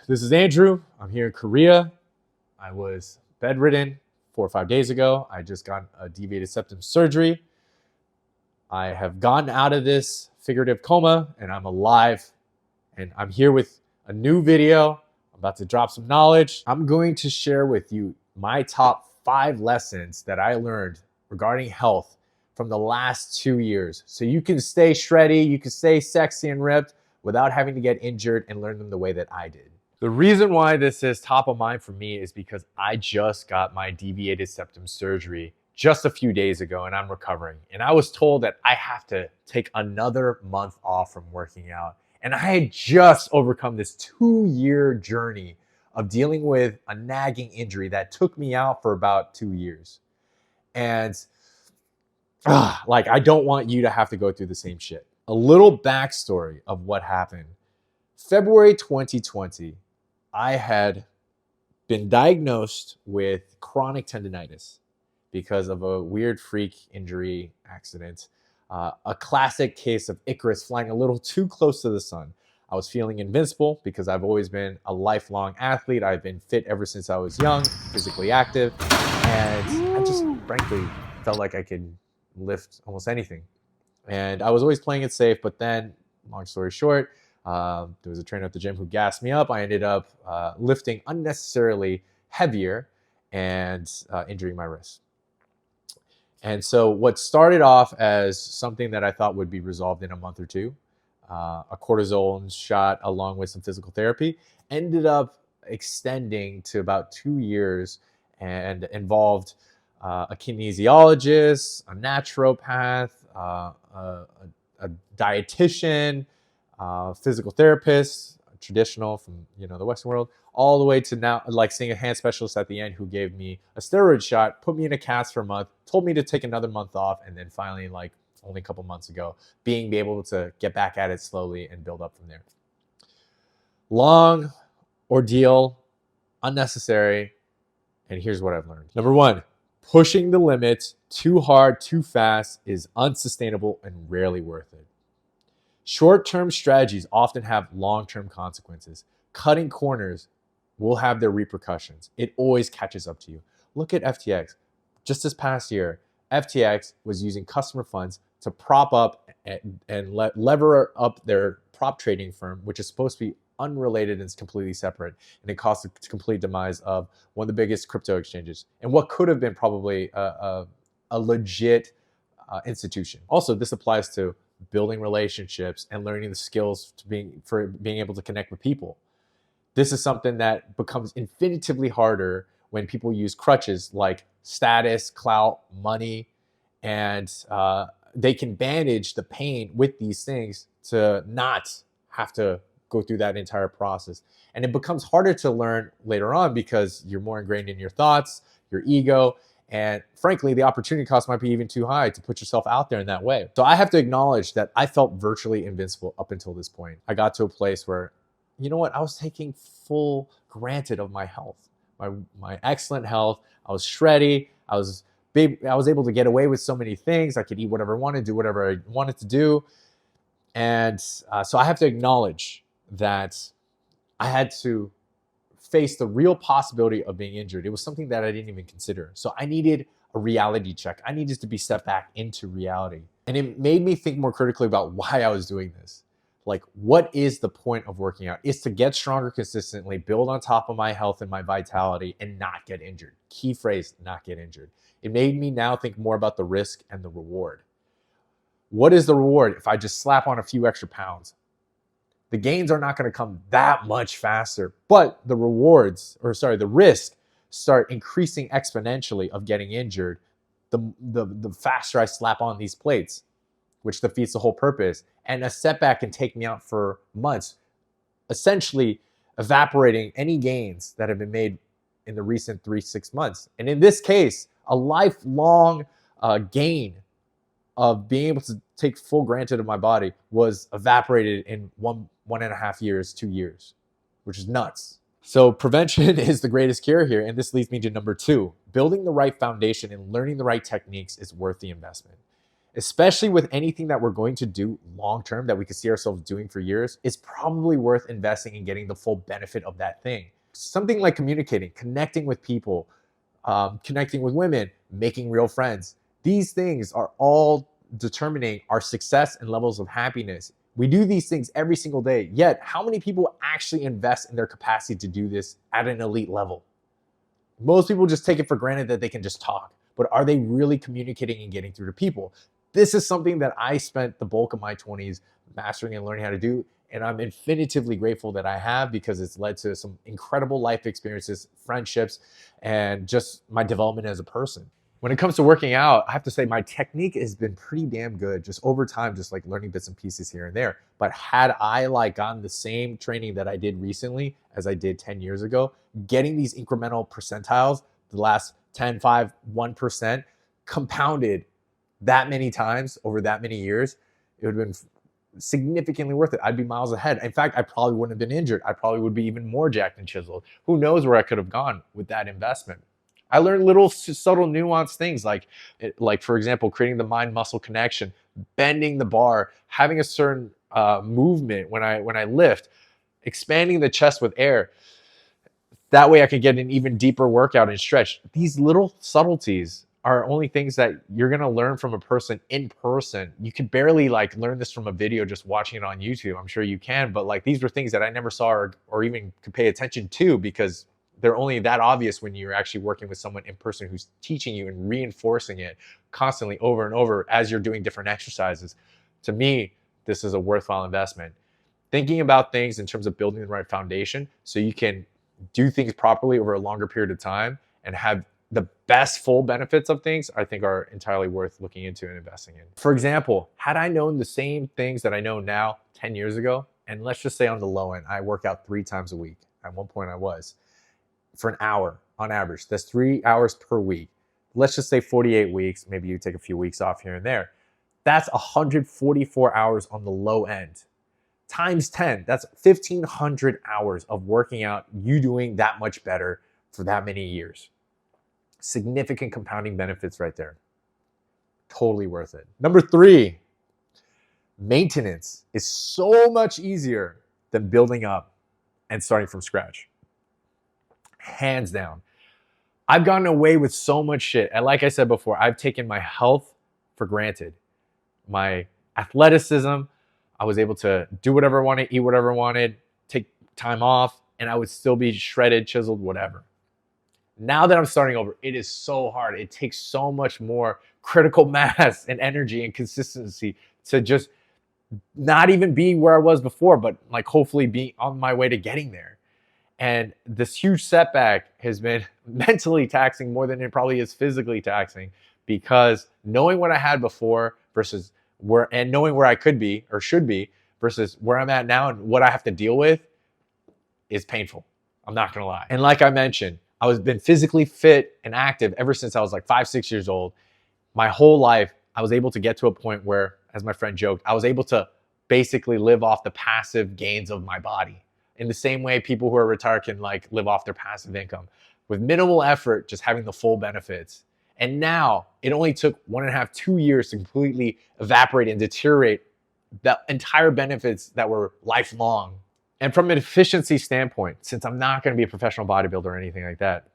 This is Andrew. I'm here in Korea. I was bedridden 4 or 5 days ago. I just got a deviated septum surgery. I have gotten out of this figurative coma and I'm alive. And I'm here with a new video. I'm about to drop some knowledge. I'm going to share with you my top 5 lessons that I learned regarding health from the last 2 years. So you can stay shreddy, you can stay sexy and ripped without having to get injured and learn them the way that I did. The reason why this is top of mind for me is because I just got my deviated septum surgery just a few days ago and I'm recovering. And I was told that I have to take another month off from working out. And I had just overcome this 2-year journey of dealing with a nagging injury that took me out for about 2 years. And I don't want you to have to go through the same shit. A little backstory of what happened. February 2020, I had been diagnosed with chronic tendonitis because of a weird freak injury accident. A classic case of Icarus flying a little too close to the sun. I was feeling invincible because I've always been a lifelong athlete. I've been fit ever since I was young, physically active, and I just frankly felt like I could lift almost anything. And I was always playing it safe, but then, long story short, there was a trainer at the gym who gassed me up. I ended up lifting unnecessarily heavier and injuring my wrist. And so what started off as something that I thought would be resolved in a month or two, a cortisone shot along with some physical therapy, ended up extending to about 2 years and involved a kinesiologist, a naturopath, a dietitian, physical therapist, traditional from the Western world, all the way to now like seeing a hand specialist at the end who gave me a steroid shot, put me in a cast for a month, told me to take another month off, and then finally, like only a couple months ago, being able to get back at it slowly and build up from there. Long ordeal, unnecessary, and here's what I've learned. Number 1, pushing the limits too hard, too fast is unsustainable and rarely worth it. Short-term strategies often have long-term consequences. Cutting corners will have their repercussions. It always catches up to you. Look at FTX. Just this past year, FTX was using customer funds to prop up and lever up their prop trading firm, which is supposed to be unrelated and is completely separate. And it caused the complete demise of one of the biggest crypto exchanges and what could have been probably a legit institution. Also, this applies to building relationships and learning the skills for being able to connect with people. This is something that becomes infinitively harder when people use crutches like status, clout, money, and they can bandage the pain with these things to not have to go through that entire process. And it becomes harder to learn later on because you're more ingrained in your thoughts, your ego, and frankly, the opportunity cost might be even too high to put yourself out there in that way. So I have to acknowledge that I felt virtually invincible up until this point. I got to a place where, you know what, I was taking full granted of my health, my excellent health. I was shreddy. I was able to get away with so many things. I could eat whatever I wanted, do whatever I wanted to do. And so I have to acknowledge that I had to face the real possibility of being injured. It was something that I didn't even consider. So I needed a reality check. I needed to be set back into reality. And it made me think more critically about why I was doing this. Like, what is the point of working out? It's to get stronger consistently, build on top of my health and my vitality, and not get injured. Key phrase, not get injured. It made me now think more about the risk and the reward. What is the reward if I just slap on a few extra pounds? The gains are not going to come that much faster, but the risk start increasing exponentially of getting injured the faster I slap on these plates, which defeats the whole purpose. And a setback can take me out for months, essentially evaporating any gains that have been made in the recent 3-6 months. And in this case, a lifelong gain of being able to take full granted of my body was evaporated in 1.5 years, 2 years, which is nuts. So prevention is the greatest cure here. And this leads me to number 2. Building the right foundation and learning the right techniques is worth the investment. especially with anything that we're going to do long term that we could see ourselves doing for years, it's probably worth investing in getting the full benefit of that thing. Something like communicating, connecting with people, connecting with women, making real friends. These things are all determining our success and levels of happiness. We do these things every single day, yet how many people actually invest in their capacity to do this at an elite level? Most people just take it for granted that they can just talk, but are they really communicating and getting through to people? This is something that I spent the bulk of my 20s mastering and learning how to do, and I'm infinitively grateful that I have, because it's led to some incredible life experiences, friendships, and just my development as a person. When it comes to working out, I have to say my technique has been pretty damn good just over time, just like learning bits and pieces here and there. But had I like gotten the same training that I did recently as I did 10 years ago, getting these incremental percentiles, the last 10, 5, 1% compounded that many times over that many years, it would have been significantly worth it. I'd be miles ahead. In fact, I probably wouldn't have been injured. I probably would be even more jacked and chiseled. Who knows where I could have gone with that investment. I learned little subtle nuanced things like for example, creating the mind muscle connection, bending the bar, having a certain movement when I lift, expanding the chest with air. That way I could get an even deeper workout and stretch. These little subtleties are only things that you're going to learn from a person in person. You could barely like learn this from a video just watching it on YouTube. I'm sure you can, but like these were things that I never saw or even could pay attention to, because they're only that obvious when you're actually working with someone in person who's teaching you and reinforcing it constantly over and over as you're doing different exercises. To me, this is a worthwhile investment. Thinking about things in terms of building the right foundation so you can do things properly over a longer period of time and have the best full benefits of things, I think are entirely worth looking into and investing in. For example, had I known the same things that I know now 10 years ago, and let's just say on the low end, I work out 3 times a week. At one point I was, for an hour on average. That's 3 hours per week. Let's just say 48 weeks. Maybe you take a few weeks off here and there. That's 144 hours on the low end. Times 10, that's 1,500 hours of working out, you doing that much better for that many years. Significant compounding benefits right there. Totally worth it. Number 3, maintenance is so much easier than building up and starting from scratch. Hands down. I've gotten away with so much shit. And like I said before, I've taken my health for granted. My athleticism, I was able to do whatever I wanted, eat whatever I wanted, take time off, and I would still be shredded, chiseled, whatever. Now that I'm starting over, it is so hard. It takes so much more critical mass and energy and consistency to just not even be where I was before, but like hopefully be on my way to getting there. And this huge setback has been mentally taxing more than it probably is physically taxing, because knowing what I had before versus knowing where I could be or should be versus where I'm at now and what I have to deal with is painful. I'm not gonna lie. And like I mentioned, I was been physically fit and active ever since I was like 5, 6 years old. My whole life, I was able to get to a point where, as my friend joked, I was able to basically live off the passive gains of my body. In the same way people who are retired can like live off their passive income with minimal effort, just having the full benefits. And now it only took 1.5, 2 years to completely evaporate and deteriorate the entire benefits that were lifelong. And from an efficiency standpoint, since I'm not going to be a professional bodybuilder or anything like that,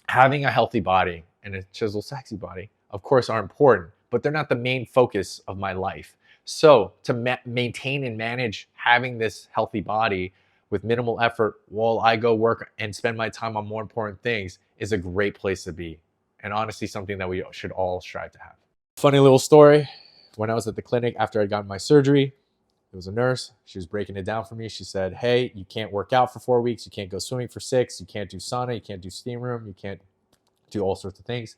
having a healthy body and a chiseled, sexy body, of course, are important, but they're not the main focus of my life. So to maintain and manage having this healthy body with minimal effort while I go work and spend my time on more important things is a great place to be. And honestly, something that we should all strive to have. Funny little story. When I was at the clinic after I'd gotten my surgery, there was a nurse. She was breaking it down for me. She said, hey, you can't work out for 4 weeks. You can't go swimming for 6. You can't do sauna. You can't do steam room. You can't do all sorts of things.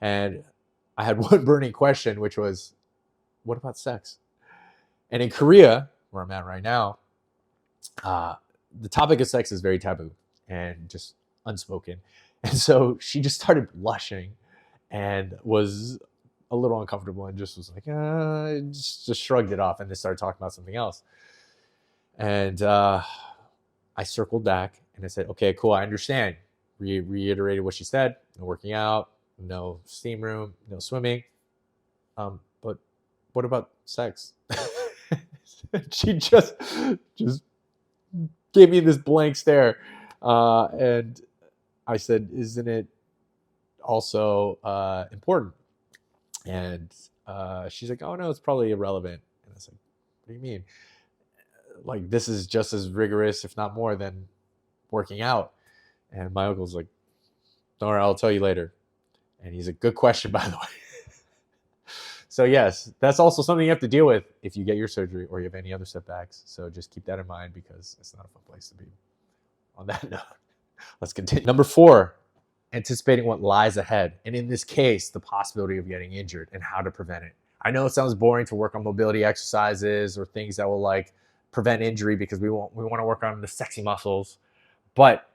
And I had one burning question, which was, what about sex? And in Korea, where I'm at right now, the topic of sex is very taboo and just unspoken. And so she just started blushing and was a little uncomfortable and just was like, just shrugged it off and then started talking about something else. And I circled back and I said, okay, cool, I understand. Reiterated what she said. No working out, no steam room, no swimming. But what about sex? She just gave me this blank stare. And I said, isn't it also important? And she's like, oh no, it's probably irrelevant. And I was like, what do you mean? Like, this is just as rigorous, if not more, than working out. And my uncle's like, don't worry, I'll tell you later. And he's a good question, by the way. So yes, that's also something you have to deal with if you get your surgery or you have any other setbacks. So just keep that in mind, because it's not a fun place to be. On that note, let's continue. Number 4, anticipating what lies ahead. And in this case, the possibility of getting injured and how to prevent it. I know it sounds boring to work on mobility exercises or things that will like prevent injury, because we want to work on the sexy muscles, but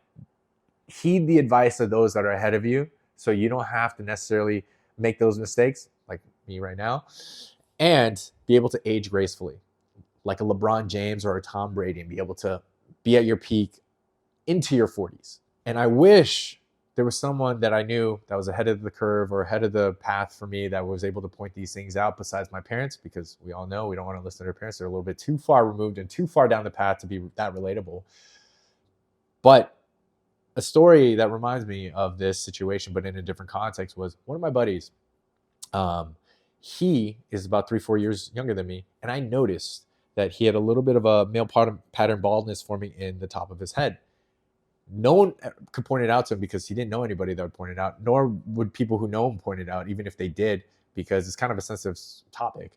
heed the advice of those that are ahead of you, so you don't have to necessarily make those mistakes like me right now, and be able to age gracefully like a LeBron James or a Tom Brady, and be able to be at your peak into your 40s. And I wish there was someone that I knew that was ahead of the curve or ahead of the path for me, that was able to point these things out besides my parents, because we all know we don't want to listen to our parents. They're a little bit too far removed and too far down the path to be that relatable. But a story that reminds me of this situation, but in a different context, was one of my buddies. He is about 3-4 years younger than me, and I noticed that he had a little bit of a male pattern baldness forming in the top of his head. No one could point it out to him, because he didn't know anybody that would point it out, nor would people who know him point it out, even if they did, because it's kind of a sensitive topic.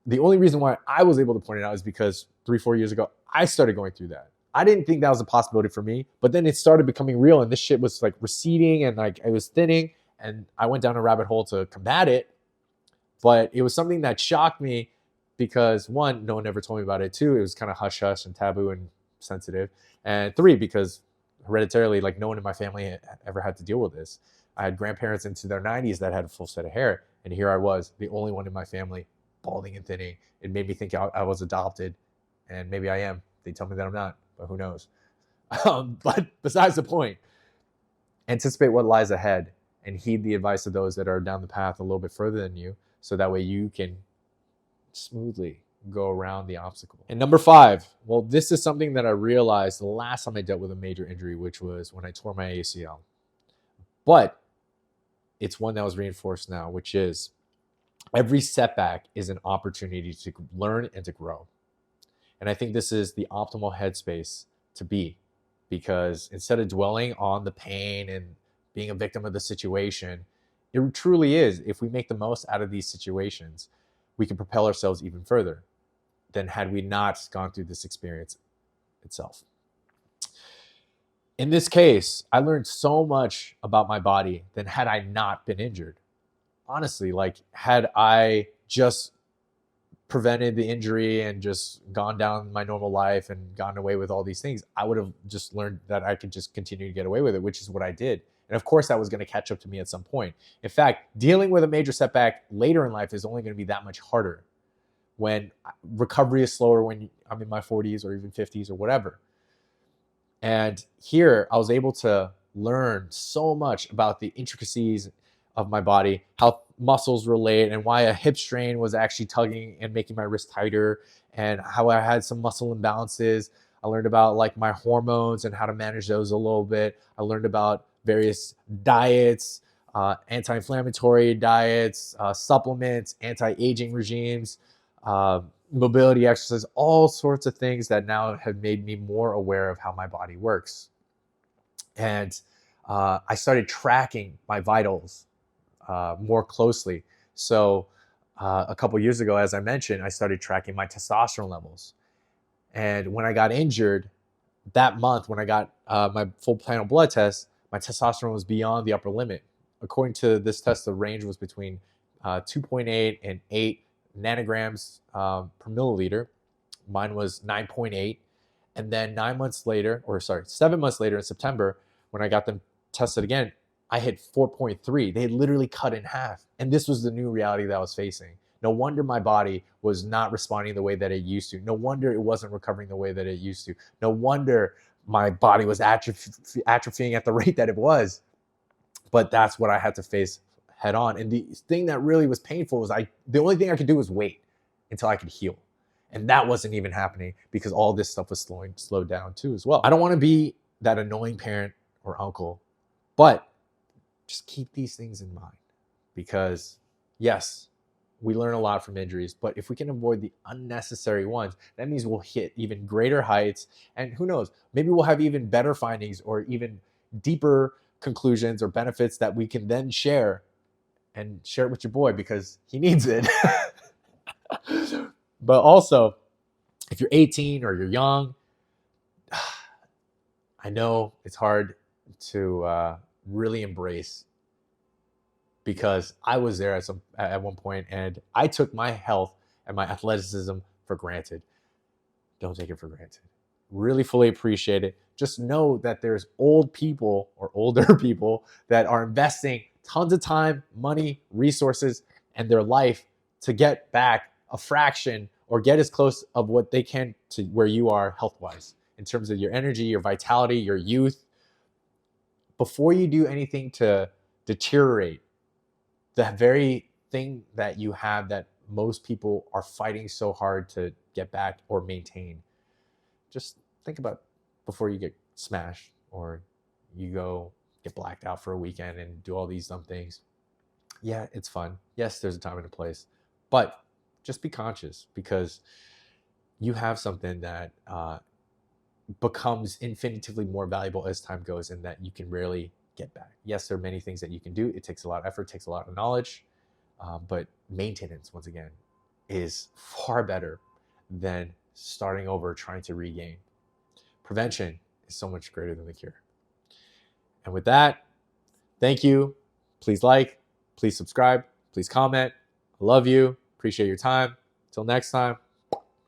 The only reason why I was able to point it out is because 3-4 years ago, I started going through that. I didn't think that was a possibility for me, but then it started becoming real, and this shit was like receding, and like it was thinning, and I went down a rabbit hole to combat it. But it was something that shocked me, because 1, no one ever told me about it. 2, it was kind of hush hush and taboo and sensitive. And 3, because hereditarily, like, no one in my family ever had to deal with this. I had grandparents into their 90s that had a full set of hair, and here I was, the only one in my family, balding and thinning. It made me think I was adopted, and maybe I am. They tell me that I'm not, but who knows? But besides the point, anticipate what lies ahead and heed the advice of those that are down the path a little bit further than you, so that way you can smoothly go around the obstacle. And number 5, well, this is something that I realized the last time I dealt with a major injury, which was when I tore my ACL. But it's one that was reinforced now, which is every setback is an opportunity to learn and to grow. And I think this is the optimal headspace to be, because instead of dwelling on the pain and being a victim of the situation, it truly is, if we make the most out of these situations, we can propel ourselves even further than had we not gone through this experience itself. In this case, I learned so much about my body than had I not been injured. Honestly, like, had I just prevented the injury and just gone down my normal life and gotten away with all these things, I would have just learned that I could just continue to get away with it, which is what I did. And of course, that was going to catch up to me at some point. In fact, dealing with a major setback later in life is only going to be that much harder, when recovery is slower when I'm in my 40s or even 50s or whatever. And here I was able to learn so much about the intricacies of my body, how muscles relate, and why a hip strain was actually tugging and making my wrist tighter, and how I had some muscle imbalances. I learned about like my hormones and how to manage those a little bit. I learned about various diets, anti-inflammatory diets, supplements, anti-aging regimes, mobility exercise, all sorts of things that now have made me more aware of how my body works. And I started tracking my vitals more closely. So a couple years ago, as I mentioned, I started tracking my testosterone levels. And when I got injured that month, when I got my full panel blood test, my testosterone was beyond the upper limit. According to this test, the range was between 2.8 and 8 nanograms per milliliter. Mine was 9.8. And then 7 months later in September, when I got them tested again, I hit 4.3. They had literally cut in half. And this was the new reality that I was facing. No wonder my body was not responding the way that it used to. No wonder it wasn't recovering the way that it used to. No wonder my body was atrophying at the rate that it was. But that's what I had to face head on. And the thing that really was painful was the only thing I could do was wait until I could heal. And that wasn't even happening because all this stuff was slowed down too as well. I don't want to be that annoying parent or uncle, but just keep these things in mind because yes, we learn a lot from injuries, but if we can avoid the unnecessary ones, that means we'll hit even greater heights. And who knows, maybe we'll have even better findings or even deeper conclusions or benefits that we can then share it with your boy because he needs it. But also, if you're 18 or you're young, I know it's hard to really embrace because I was there at one point and I took my health and my athleticism for granted. Don't take it for granted. Really fully appreciate it. Just know that there's old people or older people that are investing tons of time, money, resources, and their life to get back a fraction or get as close of what they can to where you are health-wise in terms of your energy, your vitality, your youth. Before you do anything to deteriorate the very thing that you have that most people are fighting so hard to get back or maintain, just think about before you get smashed or you go get blacked out for a weekend and do all these dumb things. Yeah, it's fun. Yes, there's a time and a place, but just be conscious because you have something that becomes infinitively more valuable as time goes and that you can rarely get back. Yes, there are many things that you can do. It takes a lot of effort, takes a lot of knowledge, but maintenance, once again, is far better than starting over trying to regain. Prevention is so much greater than the cure. And with that, thank you. Please like, please subscribe, please comment. I love you. Appreciate your time. Till next time.